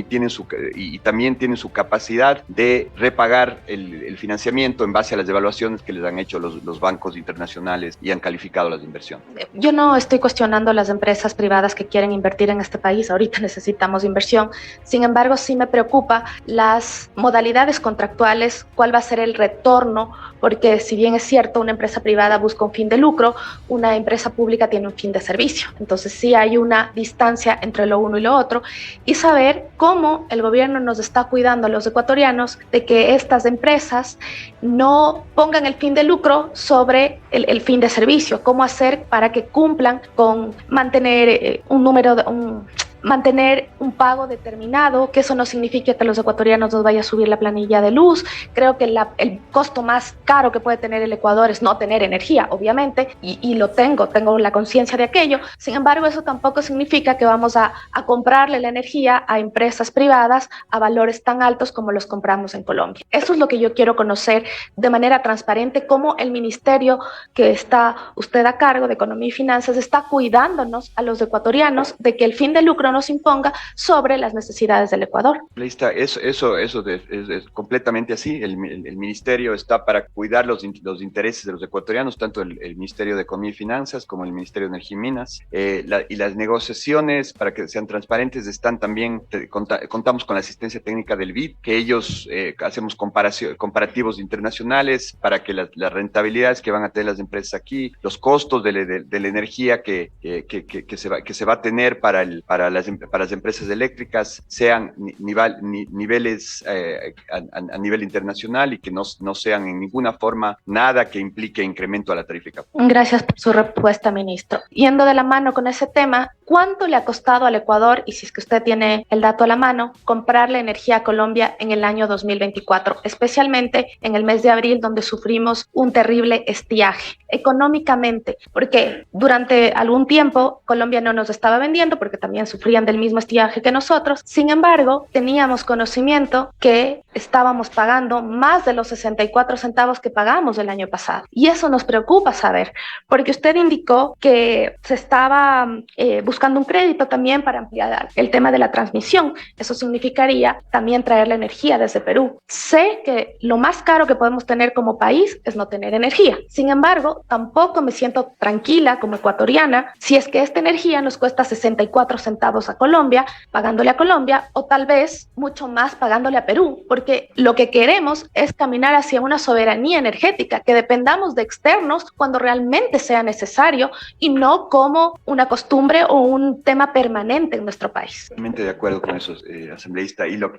Speaker 3: y también tienen su capacidad de repagar el financiamiento en base a las evaluaciones que les han hecho los bancos internacionales y han calificado las inversiones.
Speaker 2: Yo no estoy cuestionando las empresas privadas que quieren invertir en este país. Ahorita necesitamos inversión. Sin embargo, sí me preocupa las modalidades contractuales, cuál va a ser el retorno, porque si bien es cierto, una empresa privada busca un fin de lucro, una empresa pública tiene un fin de servicio. Entonces sí hay una distancia entre lo uno y lo otro, y saber cómo el gobierno nos está cuidando a los ecuatorianos de que estas empresas no pongan el fin de lucro sobre el fin de servicio. Cómo hacer para que cumplan con mantener mantener un pago determinado, que eso no significa que a los ecuatorianos nos vaya a subir la planilla de luz. Creo que el costo más caro que puede tener el Ecuador es no tener energía, obviamente, y lo tengo la conciencia de aquello. Sin embargo, eso tampoco significa que vamos a comprarle la energía a empresas privadas a valores tan altos como los compramos en Colombia. Eso es lo que yo quiero conocer de manera transparente, cómo el ministerio que está usted a cargo de Economía y Finanzas está cuidándonos a los ecuatorianos de que el fin de lucro nos imponga sobre las necesidades del Ecuador.
Speaker 3: Eso es completamente así. El ministerio está para cuidar los intereses de los ecuatorianos, tanto el Ministerio de Economía y Finanzas como el Ministerio de Energía y Minas. Y las negociaciones, para que sean transparentes, están también, contamos con la asistencia técnica del BID, que ellos hacemos comparativos internacionales para que las rentabilidades que van a tener las empresas aquí, los costos de la energía que se va a tener para las empresas eléctricas sean niveles a nivel internacional y que no sean en ninguna forma nada que implique incremento a la tarifa.
Speaker 2: Gracias por su respuesta, ministro. Yendo de la mano con ese tema, ¿cuánto le ha costado al Ecuador, y si es que usted tiene el dato a la mano, comprarle energía a Colombia en el año 2024, especialmente en el mes de abril, donde sufrimos un terrible estiaje económicamente? Porque durante algún tiempo Colombia no nos estaba vendiendo porque también sufrían del mismo estiaje que nosotros. Sin embargo, teníamos conocimiento que estábamos pagando más de los 64 centavos que pagamos el año pasado. Y eso nos preocupa saber, porque usted indicó que se estaba buscando un crédito también para ampliar el tema de la transmisión. Eso significaría también traer la energía desde Perú. Sé que lo más caro que podemos tener como país es no tener energía. Sin embargo, tampoco me siento tranquila como ecuatoriana si es que esta energía nos cuesta 64 centavos a Colombia, pagándole a Colombia, o tal vez mucho más pagándole a Perú, porque lo que queremos es caminar hacia una soberanía energética, que dependamos de externos cuando realmente sea necesario y no como una costumbre o un tema permanente en nuestro país.
Speaker 3: Totalmente de acuerdo con eso, asambleísta. Y lo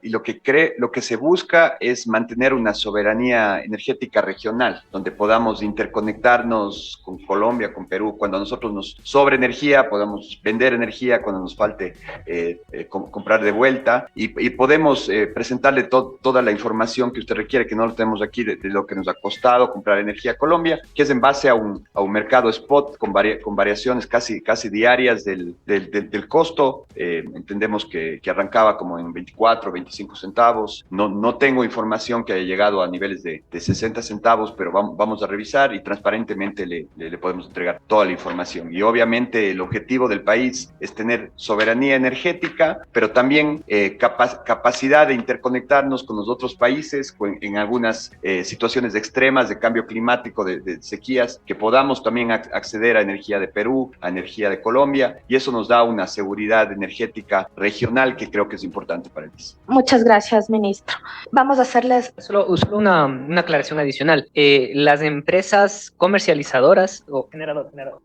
Speaker 3: que se busca es mantener una soberanía energética regional, donde podamos interconectarnos hermanos, con Colombia, con Perú. Cuando a nosotros nos sobre energía, podemos vender energía, cuando nos falte comprar de vuelta, y podemos presentarle toda la información que usted requiere, que no lo tenemos aquí, de lo que nos ha costado comprar energía a Colombia, que es en base a un mercado spot con variaciones casi diarias del costo. Entendemos que arrancaba como en 24, 25 centavos. No tengo información que haya llegado a niveles de 60 centavos, pero vamos a revisar y transparentemente le podemos entregar toda la información. Y obviamente el objetivo del país es tener soberanía energética, pero también capacidad de interconectarnos con los otros países en algunas situaciones extremas de cambio climático, de sequías, que podamos también acceder a energía de Perú, a energía de Colombia, y eso nos da una seguridad energética regional que creo que es importante para el país.
Speaker 2: Muchas gracias, ministro. Vamos a hacerles...
Speaker 5: Solo una aclaración adicional. Las empresas comercializadoras o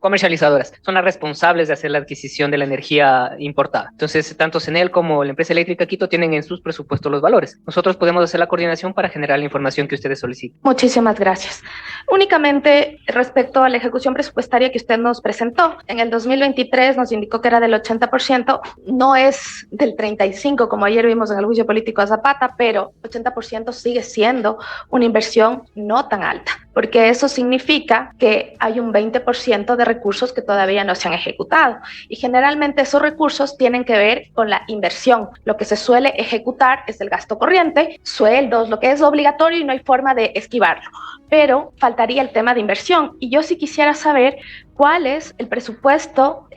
Speaker 5: comercializadoras son las responsables de hacer la adquisición de la energía importada. Entonces, tanto CENEL como la empresa eléctrica Quito tienen en sus presupuestos los valores. Nosotros podemos hacer la coordinación para generar la información que ustedes soliciten.
Speaker 2: Muchísimas gracias. Únicamente respecto a la ejecución presupuestaria que usted nos presentó, en el 2023 nos indicó que era del 80%, no es del 35% como ayer vimos en el juicio político a Zapata, pero 80% sigue siendo una inversión no tan alta, porque eso significa que hay un 20% de recursos que todavía no se han ejecutado, y generalmente esos recursos tienen que ver con la inversión. Lo que se suele ejecutar es el gasto corriente, sueldos, lo que es obligatorio y no hay forma de esquivarlo, pero faltaría el tema de inversión, y yo sí quisiera saber cuál es el presupuesto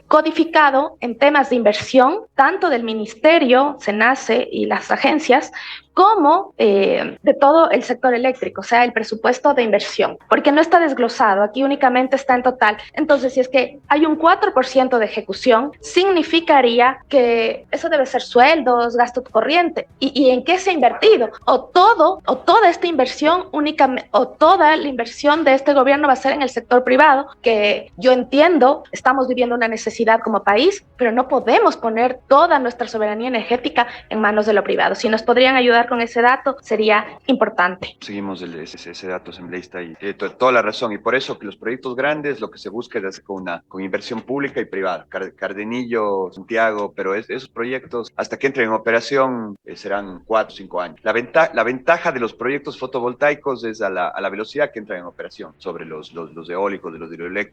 Speaker 2: codificado en temas de inversión, tanto del Ministerio, SENACE y las agencias, como de todo el sector eléctrico, o sea, el presupuesto de inversión, porque no está desglosado, aquí únicamente está en total. Entonces, si es que hay un 4% de ejecución, significaría que eso debe ser sueldos, gasto corriente, ¿y en qué se ha invertido? O toda esta inversión únicamente, o toda la inversión de este gobierno va a ser en el sector privado, que yo entiendo, estamos viviendo una necesidad como país, pero no podemos poner toda nuestra soberanía energética en manos de lo privado. Si nos podrían ayudar con ese dato, sería importante.
Speaker 3: Seguimos ese dato, asambleísta, y tiene toda la razón, y por eso que los proyectos grandes lo que se busca es hacer con inversión pública y privada. Cardenillo, Santiago, pero esos proyectos hasta que entren en operación serán 4 o 5 años. La ventaja de los proyectos fotovoltaicos es a la velocidad que entran en operación sobre los eólicos, de los hidroeléctricos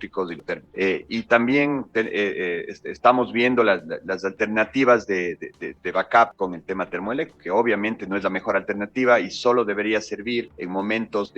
Speaker 3: y también estamos viendo las alternativas de backup con el tema termoeléctrico, que obviamente no es la mejor alternativa y solo debería servir en momentos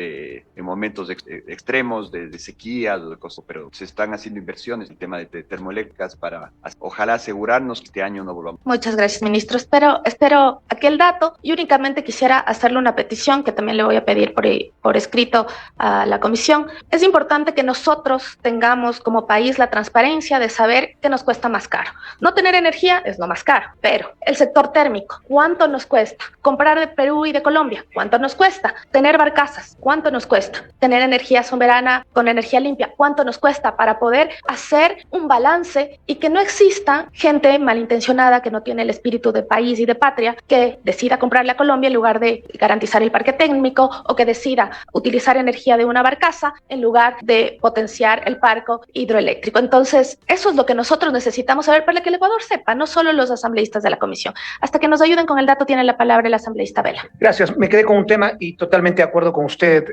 Speaker 3: extremos de sequía o de cosas, pero se están haciendo inversiones en el tema de termoeléctricas para ojalá asegurarnos que este año no volvamos.
Speaker 2: Muchas gracias, ministro. Espero aquel dato, y únicamente quisiera hacerle una petición que también le voy a pedir por escrito a la comisión. Es importante que nosotros tengamos como país la transparencia de saber qué nos cuesta más caro. No tener energía es lo más caro, pero el sector térmico, ¿cuánto nos cuesta? Comprar de Perú y de Colombia, ¿cuánto nos cuesta? Tener barcazas, ¿cuánto nos cuesta? Tener energía soberana con energía limpia, ¿cuánto nos cuesta? Para poder hacer un balance y que no exista gente malintencionada que no tiene el espíritu de país y de patria, que decida comprarle a Colombia en lugar de garantizar el parque térmico, o que decida utilizar energía de una barcaza en lugar de potenciar el parque hidroeléctrico. Entonces, eso es lo que nosotros necesitamos saber para que el Ecuador sepa, no solo los asambleístas de la comisión. Hasta que nos ayuden con el dato, tiene la palabra el asambleísta Vela.
Speaker 6: Gracias. Me quedé con un tema y totalmente de acuerdo con usted,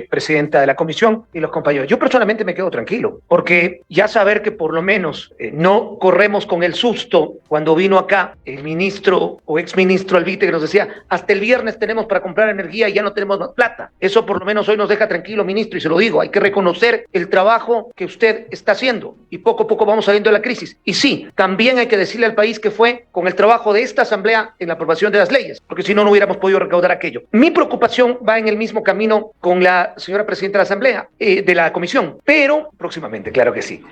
Speaker 6: presidenta de la comisión, y los compañeros. Yo personalmente me quedo tranquilo, porque ya saber que por lo menos no corremos con el susto cuando vino acá el ministro o exministro Alvite, que nos decía, hasta el viernes tenemos para comprar energía y ya no tenemos más plata. Eso por lo menos hoy nos deja tranquilo, ministro, y se lo digo, hay que reconocer el trabajo que usted está haciendo y poco a poco vamos saliendo de la crisis. Y sí, también hay que decirle al país que fue con el trabajo de esta asamblea en la aprobación de las leyes, porque si no, no hubiéramos podido recaudar aquello. Mi preocupación va en el mismo camino con la señora presidenta de la asamblea, de la comisión, pero próximamente, claro que sí,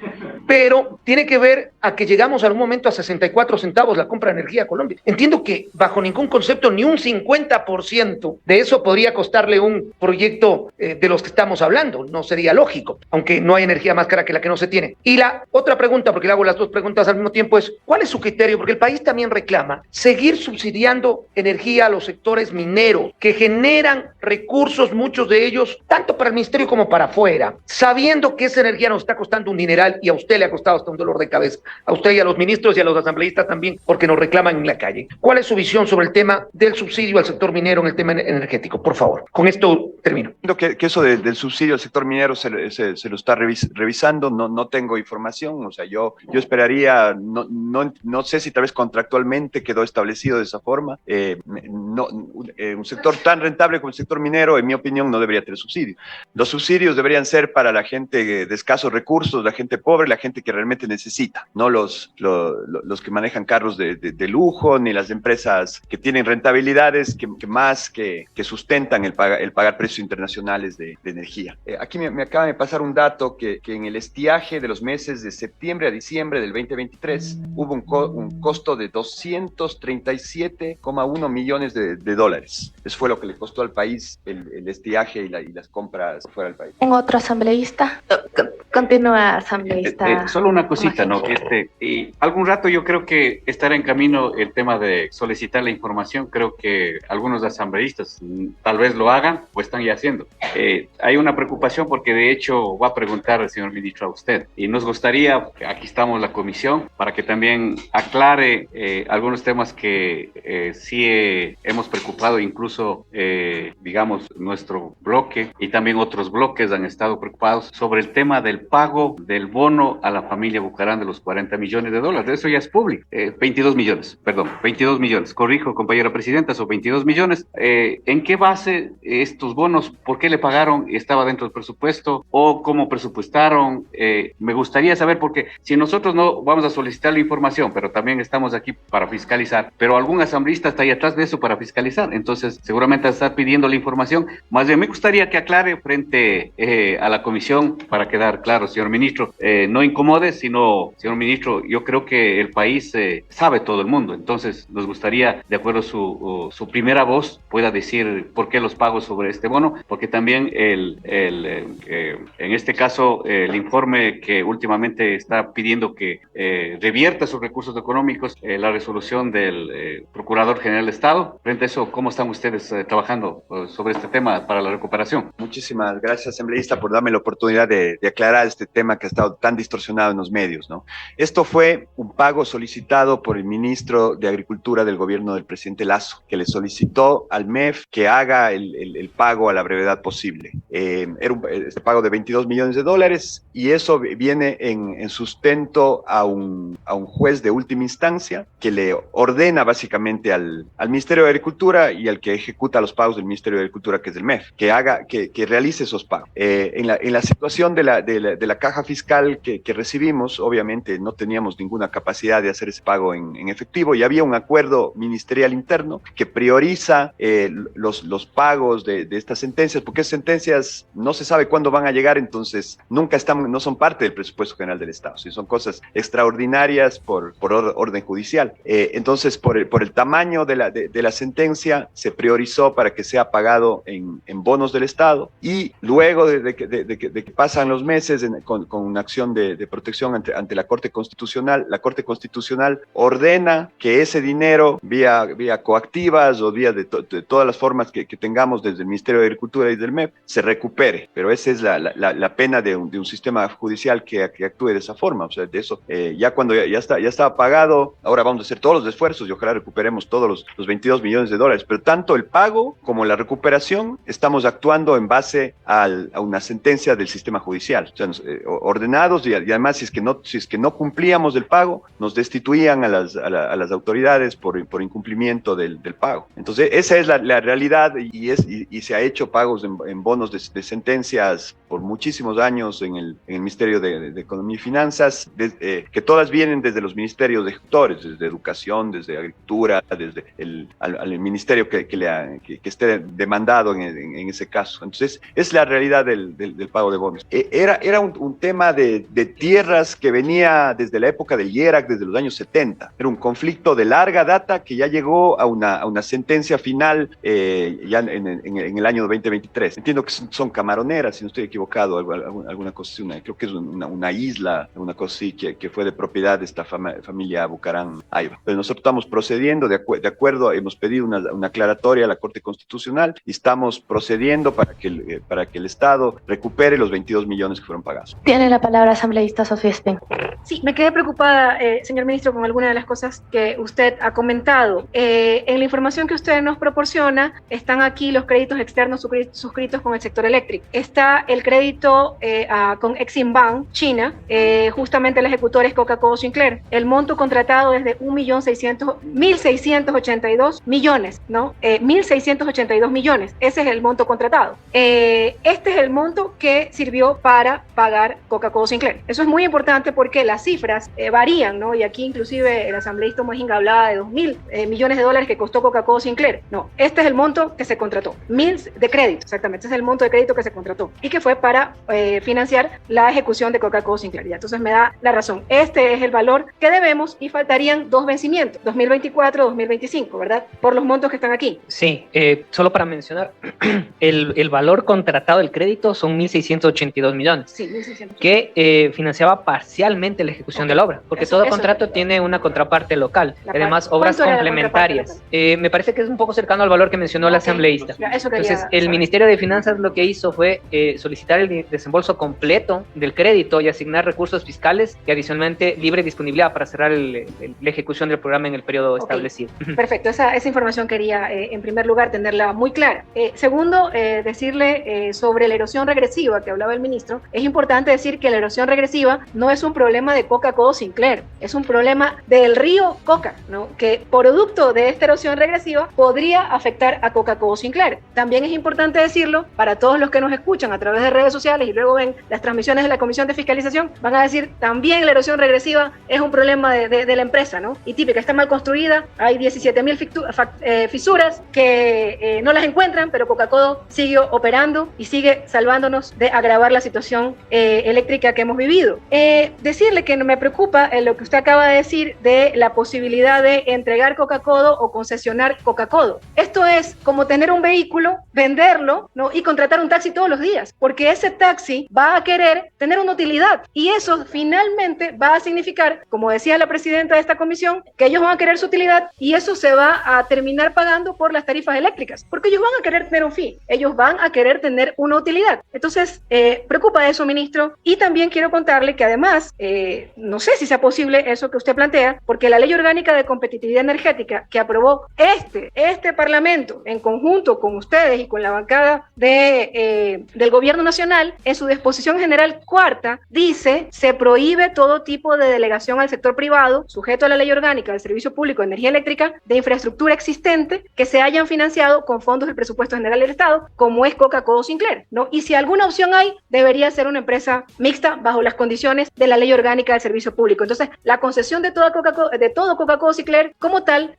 Speaker 6: pero tiene que ver a que llegamos a un momento a 64 centavos la compra de energía a Colombia. Entiendo que bajo ningún concepto ni un 50% de eso podría costarle un proyecto de los que estamos hablando, no sería lógico, aunque no hay energía energía más cara que la que no se tiene. Y la otra pregunta, porque le hago las dos preguntas al mismo tiempo, es ¿cuál es su criterio? Porque el país también reclama seguir subsidiando energía a los sectores mineros que generan recursos, muchos de ellos, tanto para el ministerio como para afuera, sabiendo que esa energía nos está costando un dineral y a usted le ha costado hasta un dolor de cabeza, a usted y a los ministros y a los asambleístas también, porque nos reclaman en la calle. ¿Cuál es su visión sobre el tema del subsidio al sector minero en el tema energético? Por favor, con esto termino.
Speaker 3: Que eso del subsidio al sector minero se lo está revisando, no tengo información, o sea, yo esperaría, no sé si tal vez contractualmente quedó establecido de esa forma, un sector tan rentable como el sector minero, en mi opinión, no debería tener subsidio. Los subsidios deberían ser para la gente de escasos recursos, la gente pobre, la gente que realmente necesita, no los que manejan carros de lujo, ni las empresas que tienen rentabilidades que sustentan el pagar precios internacionales de energía. Aquí me acaba de pasar un dato que en el estiaje de los meses de septiembre a diciembre del 2023 hubo un costo de 237,1 millones de dólares. Eso fue lo que le costó al país el estiaje y las compras fuera del país.
Speaker 2: ¿En otro asambleísta? Continúa, asambleísta.
Speaker 8: Solo una cosita, ¿no? Algún rato yo creo que estará en camino el tema de solicitar la información. Creo que algunos asambleístas tal vez lo hagan o están ya haciendo. Hay una preocupación porque de hecho va a preguntar, señor ministro, a usted. Y nos gustaría, aquí estamos la comisión, para que también aclare algunos temas que sí hemos preocupado, incluso, digamos, nuestro bloque y también otros bloques han estado preocupados sobre el tema del pago del bono a la familia Bucarán de los 40 millones de dólares. Eso ya es público. 22 millones, corrijo, compañera presidenta, son 22 millones. ¿En qué base estos bonos? ¿Por qué le pagaron? ¿Estaba dentro del presupuesto? ¿O cómo presupuestaron? Me gustaría saber, porque si nosotros no vamos a solicitar la información, pero también estamos aquí para fiscalizar, pero algún asambleísta está ahí atrás de eso para fiscalizar, entonces seguramente está pidiendo la información. Más bien me gustaría que aclare frente a la comisión para quedar claro, señor ministro, no incomode, sino, señor ministro, yo creo que el país sabe todo el mundo, entonces nos gustaría, de acuerdo a su primera voz, pueda decir por qué los pagos sobre este bono, porque también en este caso el informe que últimamente está pidiendo que revierta sus recursos económicos, la resolución del Procurador General de Estado. Frente a eso, ¿cómo están ustedes trabajando sobre este tema para la recuperación?
Speaker 3: Muchísimas gracias, asambleísta, por darme la oportunidad de aclarar este tema que ha estado tan distorsionado en los medios, ¿no? Esto fue un pago solicitado por el ministro de Agricultura del gobierno del presidente Lasso, que le solicitó al MEF que haga el pago a la brevedad posible. Era este pago de 22 millones de dólares y eso viene en sustento a un juez de última instancia que le ordena básicamente al Ministerio de Agricultura y al que ejecuta los pagos del Ministerio de Agricultura, que es el MEF, que realice esos pagos. En la situación de la caja fiscal que recibimos, obviamente no teníamos ninguna capacidad de hacer ese pago en efectivo y había un acuerdo ministerial interno que prioriza los pagos de estas sentencias, porque esas sentencias no se sabe cuándo van a llegar, entonces no son parte del presupuesto general del Estado, ¿sí? Son cosas extraordinarias por orden judicial. Entonces, por el tamaño de la sentencia, se priorizó para que sea pagado en bonos del Estado y luego de que pasan los meses con una acción de protección ante la Corte Constitucional, la Corte Constitucional ordena que ese dinero vía coactivas o vía de todas las formas que tengamos desde el Ministerio de Agricultura y del MEP se recupere, pero esa es la pena de un sistema judicial que actúe de esa forma. O sea, de eso, ya cuando ya estaba pagado, ahora vamos a hacer todos los esfuerzos y ojalá recuperemos todos los 22 millones de dólares, pero tanto el pago como la recuperación estamos actuando en base a una sentencia del sistema judicial. O sea, ordenados y además si es que no cumplíamos el pago, nos destituían a las autoridades por incumplimiento del pago. Entonces esa es la realidad y se ha hecho pagos en bonos de sentencias por muchísimos años en el Ministerio de Economía y Finanzas, que todas vienen desde los ministerios ejecutores, desde Educación, desde Agricultura, desde al ministerio que esté demandado en ese caso. Entonces, es la realidad del pago de bonos. Era era un tema de tierras que venía desde la época del IERAC, desde los años 70. Era un conflicto de larga data que ya llegó a una sentencia final ya en el año 2023. Entiendo que son camaroneras, si no estoy equivocado, alguna cosa así, creo que es una isla, una cosa así, que fue de propiedad de esta familia Bucarán Ayva. Pero nosotros estamos procediendo de acuerdo, hemos pedido una aclaratoria a la Corte Constitucional y estamos procediendo para que el Estado recupere los 22 millones que fueron pagados.
Speaker 2: Tiene la palabra asambleísta Sofía Espín.
Speaker 7: Sí, me quedé preocupada, señor ministro, con alguna de las cosas que usted ha comentado. En la información que usted nos proporciona, están aquí los créditos externos suscritos con el sector eléctrico. Está el crédito con Exim Bank, China, justamente el ejecutor es Coca-Cola Sinclair. El monto contratado es de 1.682 millones, ¿no? 1.682 millones, ese es el monto contratado. Este es el monto que sirvió para pagar Coca-Cola Sinclair. Eso es muy importante porque las cifras varían, ¿no? Y aquí inclusive el asambleísta Mojinga hablaba de 2.000 millones de dólares que costó Coca-Cola Sinclair. No, este es el monto que se contrató. 1.000 de crédito, exactamente, este es el monto de crédito que se contrató y que fue para financiar la ejecución de Coca-Cola Sinclair. Ya, entonces me da la razón. Este es el valor que debemos y faltarían 2 vencimientos, 2024, 2025, ¿verdad? Por los montos que están aquí.
Speaker 5: Sí, solo para mencionar, el valor contratado del crédito son 1.682 millones,
Speaker 7: Sí, 1.600.
Speaker 5: que financiaba parcialmente la ejecución de la obra, porque todo contrato tiene una contraparte local, además obras complementarias. Me parece que es un poco cercano al valor que mencionó el asambleísta. Entonces, el Ministerio de Finanzas lo que hizo fue solicitar el desembolso completo del crédito y asignar recursos fiscales y adicionalmente libre disponibilidad para cerrar la ejecución del programa en el periodo establecido.
Speaker 7: Perfecto, esa información quería en primer lugar tenerla muy clara. Segundo, decirle sobre la erosión regresiva que hablaba el ministro, es importante decir que la erosión regresiva no es un problema de Coca-Cola Sinclair, es un problema del río Coca, ¿no? Que producto de esta erosión regresiva podría afectar a Coca-Cola Sinclair. También es importante decirlo para todos los que nos escuchan a través de redes sociales y luego ven las transmisiones de la Comisión de Fiscalización, van a decir también la erosión regresiva es un problema de la empresa, ¿no? Y típica, está mal construida, hay 17.000 fisuras que no las encuentran, pero Coca-Cola sigue operando y sigue salvándonos de agravar la situación eléctrica que hemos vivido. Decirle que me preocupa lo que usted acaba de decir de la posibilidad de entregar Coca-Cola o concesionar Coca-Cola. Esto es como tener un vehículo, venderlo, ¿no? Y contratar un taxi todos los días, porque ese taxi va a querer tener una utilidad y eso finalmente va a significar, como decía la presidenta de esta comisión, que ellos van a querer su utilidad y eso se va a terminar pagando por las tarifas eléctricas, porque ellos van a querer tener un fee, ellos van a querer tener una utilidad. Entonces, preocupa eso, ministro, y también quiero contarle que además, no sé si sea posible eso que usted plantea, porque la Ley Orgánica de Competitividad Energética que aprobó este Parlamento en conjunto con ustedes y con la bancada del Gobierno Nacional, en su disposición general cuarta, dice, se prohíbe todo tipo de delegación al sector privado, sujeto a la Ley Orgánica del Servicio Público de Energía Eléctrica, de infraestructura existente que se hayan financiado con fondos del presupuesto general del Estado, como es Coca-Cola Sinclair, ¿no? Y si alguna opción hay, debería ser una empresa mixta bajo las condiciones de la Ley Orgánica del Servicio Público. Entonces, la concesión de todo Coca-Cola Sinclair como tal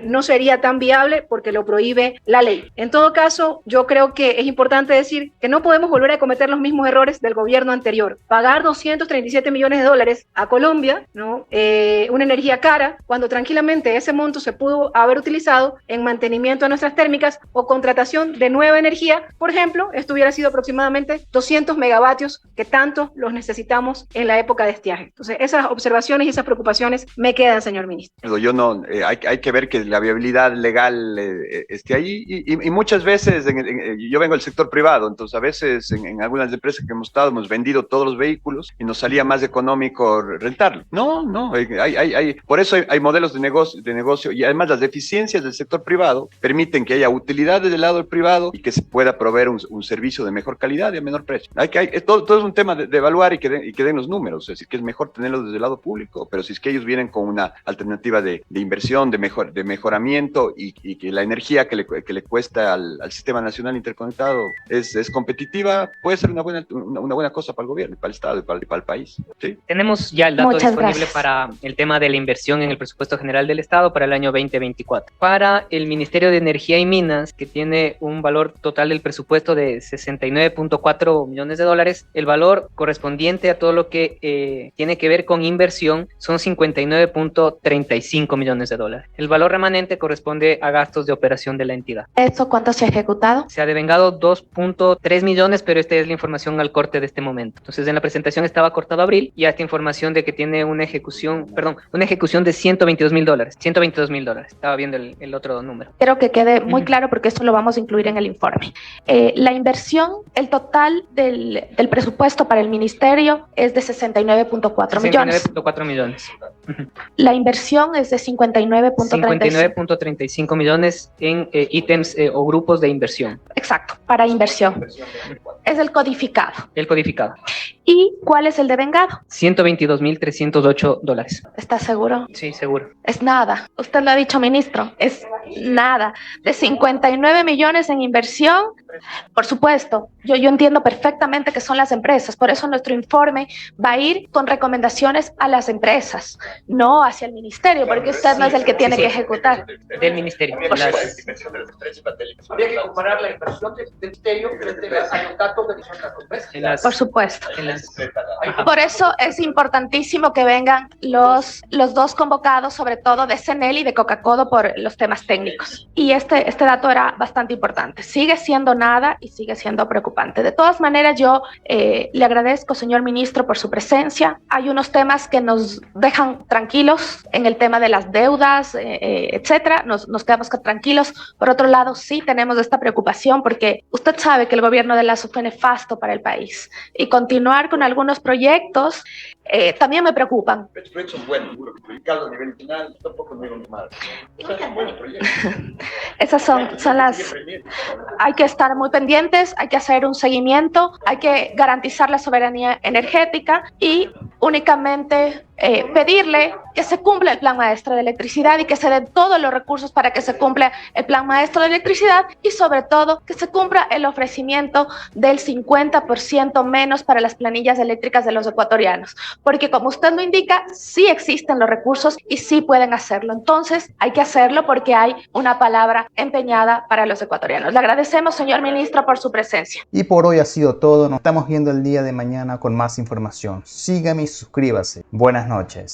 Speaker 7: no sería tan viable porque lo prohíbe la ley. En todo caso, yo creo que es importante decir que no podemos volver a cometer los mismos errores del gobierno anterior. Pagar 237 millones de dólares a Colombia, ¿no? Una energía cara, cuando tranquilamente ese monto se pudo haber utilizado en mantenimiento de nuestras térmicas o contratación de nueva energía. Por ejemplo, esto hubiera sido aproximadamente 200 megavatios que tanto los necesitamos en la época de estiaje. Entonces, esas observaciones y esas preocupaciones me quedan, señor ministro.
Speaker 3: Yo no, hay que ver que la viabilidad legal esté ahí y muchas veces yo vengo del sector privado, entonces a veces en algunas empresas que hemos estado hemos vendido todos los vehículos y nos salía más económico rentarlo. No, por eso hay modelos de negocio y además las deficiencias del sector privado permiten que haya utilidades del lado del privado y que se pueda proveer un servicio de mejor calidad y a menor precio. Todo es un tema de evaluar y que den los números, es decir, que es mejor tenerlo desde el lado público, pero si es que ellos vienen con una alternativa de inversión, de mejoramiento y que la energía que le cuesta al sistema nacional interconectado es competitiva, puede ser una buena cosa para el gobierno, para el Estado y para el país. ¿Sí?
Speaker 5: Tenemos ya el dato
Speaker 2: Muchas
Speaker 5: disponible
Speaker 2: gracias.
Speaker 5: para el tema de la inversión en el presupuesto general del Estado para el año 2024. Para el Ministerio de Energía y Minas, que tiene un valor total del presupuesto de 69.4 millones de dólares, el valor correspondiente a todo lo que tiene que ver con inversión son 59.35 millones de dólares. El valor remanente corresponde a gastos de operación de la entidad.
Speaker 2: ¿Eso cuánto se ha ejecutado?
Speaker 5: Se ha devengado 2.3 millones, pero esta es la información al corte de este momento. Entonces, en la presentación estaba cortado abril, y esta información de que tiene una ejecución de 122 mil dólares. 122 mil dólares. Estaba viendo el otro número.
Speaker 2: Quiero que quede muy claro porque esto lo vamos a incluir en el informe. La inversión, el total del presupuesto para el ministerio es de 69.4 millones.
Speaker 5: 69.4 millones.
Speaker 2: La inversión es de 59.35.
Speaker 5: 59.35 millones en ítems o grupos de inversión.
Speaker 2: Exacto, para inversión. Es el codificado.
Speaker 5: El codificado.
Speaker 2: ¿Y cuál es el devengado?
Speaker 5: 122.308 dólares.
Speaker 2: ¿Estás seguro?
Speaker 5: Sí, seguro.
Speaker 2: Es nada. Usted lo ha dicho, ministro. Es nada. De 59 millones en inversión, por supuesto, yo entiendo perfectamente que son las empresas. Por eso nuestro informe va a ir con recomendaciones a las empresas, no hacia el ministerio, porque usted no es el que tiene que ejecutar.
Speaker 5: Del ministerio.
Speaker 6: Habría que comparar la inversión del ministerio frente a los datos de las empresas.
Speaker 2: Por supuesto. Por eso es importantísimo que vengan los dos convocados, sobre todo de CNEL y de Coca-Cola, por los temas técnicos. Y este dato era bastante importante. Sigue siendo nada y sigue siendo preocupante. De todas maneras, yo le agradezco, señor ministro, por su presencia. Hay unos temas que nos dejan tranquilos en el tema de las deudas, etcétera. Nos quedamos tranquilos. Por otro lado, sí tenemos esta preocupación porque usted sabe que el gobierno de Lazo fue nefasto para el país. Y continuar con algunos proyectos también me preocupan.
Speaker 3: Los proyectos son buenos, publicados a nivel nacional, tampoco muy mal. Son buenos proyectos.
Speaker 2: Esas son las... Hay que estar muy pendientes, hay que hacer un seguimiento, hay que garantizar la soberanía energética y únicamente pedirle que se cumpla el Plan Maestro de Electricidad y que se den todos los recursos para que se cumpla el Plan Maestro de Electricidad y sobre todo que se cumpla el ofrecimiento del 50% menos para las planillas eléctricas de los ecuatorianos, porque como usted lo indica, sí existen los recursos y sí pueden hacerlo. Entonces hay que hacerlo porque hay una palabra empeñada para los ecuatorianos. Le agradecemos, señor ministro, por su presencia.
Speaker 1: Y por hoy ha sido todo. Nos estamos viendo el día de mañana con más información. Sígame y suscríbase. Buenas noches.